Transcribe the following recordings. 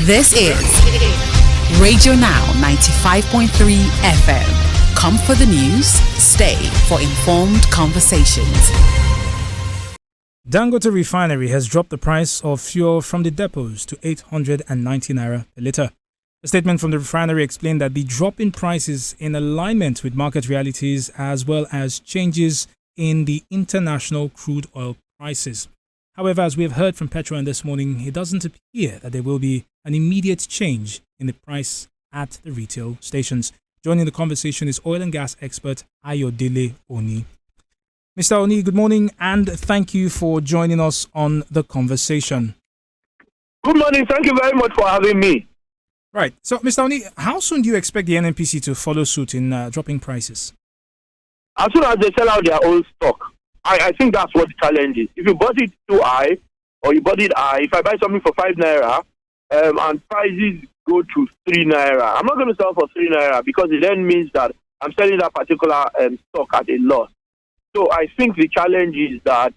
This is Radio Now 95.3 FM. Come for the news, stay for informed conversations. Dangote Refinery has dropped the price of fuel from the depots to 890 naira per litre. A statement from the refinery explained that the drop in price is in alignment with market realities as well as changes in the international crude oil prices. However, as we have heard from Petron this morning, it doesn't appear that there will be an immediate change in the price at the retail stations. Joining the conversation is oil and gas expert Ayodele Oni. Mr. Oni, good morning and thank you for joining us on the conversation. Good morning. Thank you very much for having me. Right. So, Mr. Oni, how soon do you expect the NNPC to follow suit in dropping prices? As soon as they sell out their old stock. I think that's what the challenge is. If you bought it too high or you bought it high, if I buy something for 5 naira and prices go to 3 naira, I'm not going to sell for 3 naira because it then means that I'm selling that particular stock at a loss. So I think the challenge is that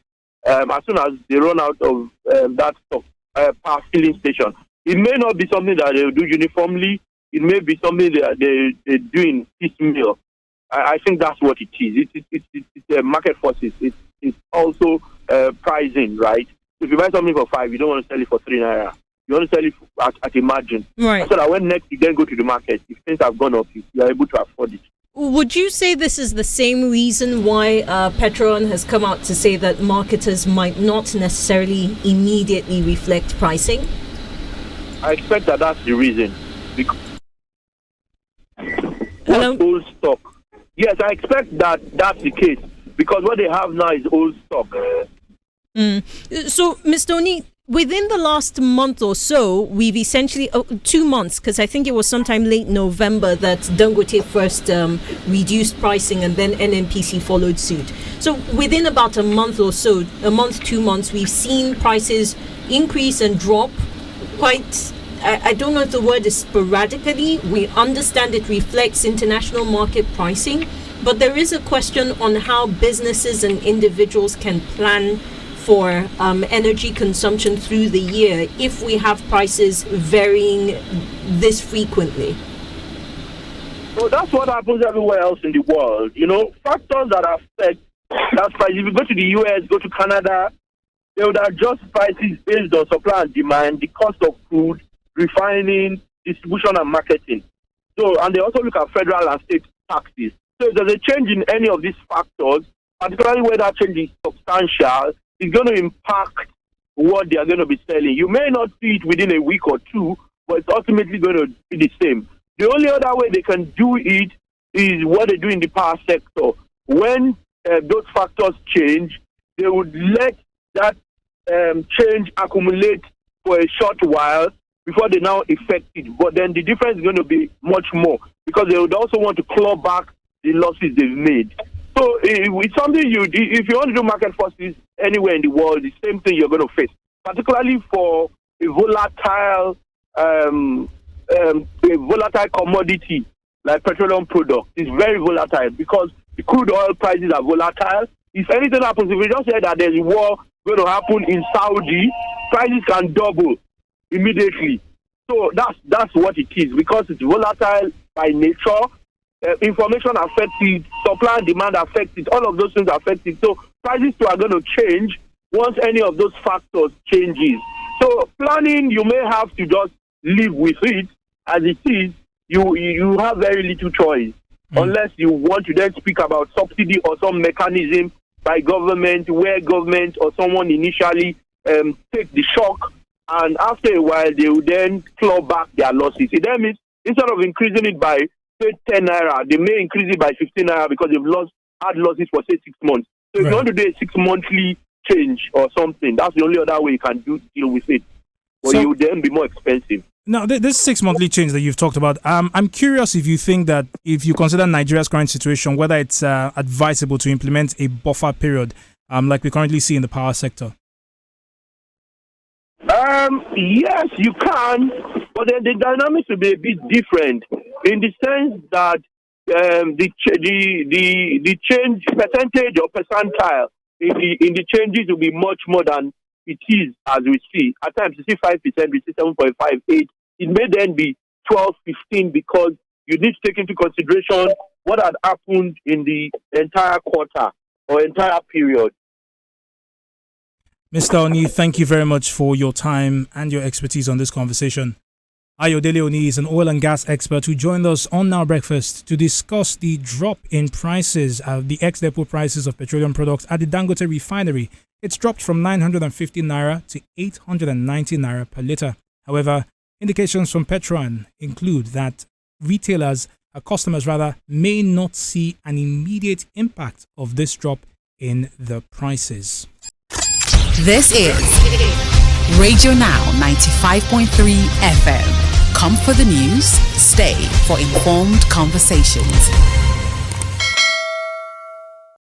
as soon as they run out of that stock per filling station, it may not be something that they will do uniformly. It may be something that they do in piecemeal. I think that's what it is. It's market forces. It's also pricing, right? If you buy something for 5, you don't want to sell it for 3 naira. You want to sell it at a margin. Right. So that when next you then go to the market, if things have gone up, you are able to afford it. Would you say this is the same reason why Petron has come out to say that marketers might not necessarily immediately reflect pricing? I expect that that's the reason. Because old stock. Yes, I expect that that's the case because what they have now is old stock. So, Mr. Oni, within the last month or so, we've essentially 2 months, because I think it was sometime late November that Dangote first reduced pricing and then NNPC followed suit. So within about a month or so, a month, 2 months, we've seen prices increase and drop quite, I don't know if the word is sporadically. We understand it reflects international market pricing, but there is a question on how businesses and individuals can plan for energy consumption through the year if we have prices varying this frequently. So that's what happens everywhere else in the world. You know, factors that affect that price. If you go to the US, go to Canada, they would adjust prices based on supply and demand, the cost of food, refining, distribution and marketing. So, and they also look at federal and state taxes. So if there's a change in any of these factors, particularly where that change is substantial, it's going to impact what they are going to be selling. You may not see it within a week or two, but it's ultimately going to be the same. The only other way they can do it is what they do in the power sector. When those factors change, they would let that change accumulate for a short while before they now affect it. But then the difference is going to be much more because they would also want to claw back the losses they've made. So it's something if you want to do market forces anywhere in the world, the same thing you're going to face, particularly for a volatile commodity like petroleum products. It's very volatile because the crude oil prices are volatile. If anything happens, if we just say that there's a war going to happen in Saudi, prices can double immediately. So that's what it is because it's volatile by nature. Information affects it, supply and demand affects it, all of those things affect it. So prices too are going to change once any of those factors changes. So planning, you may have to just live with it as it is. You have very little choice unless you want to then speak about subsidy or some mechanism by government where government or someone initially take the shock and after a while they will then claw back their losses. It then means instead of increasing it by say 10 naira, they may increase it by 15 naira because they've had losses for say 6 months. So if you want to do a 6 monthly change or something, that's the only other way you can deal with it. But it would then be more expensive. Now, this 6 monthly change that you've talked about, I'm curious if you think that if you consider Nigeria's current situation, whether it's advisable to implement a buffer period like we currently see in the power sector. Yes, you can, but then the dynamics will be a bit different in the sense that the change percentage or percentile in the changes will be much more than it is as we see. At times you see 5%, we see 7.58, it may then be 12, 15 because you need to take into consideration what had happened in the entire quarter or entire period. Mr. Oni, thank you very much for your time and your expertise on this conversation. Ayodele Oni is an oil and gas expert who joined us on Now Breakfast to discuss the drop in prices, the ex-depot prices of petroleum products at the Dangote Refinery. It's dropped from 950 naira to 890 naira per litre. However, indications from Petron include that customers may not see an immediate impact of this drop in the prices. This is Radio Now 95.3 FM. Come for the news, stay for informed conversations.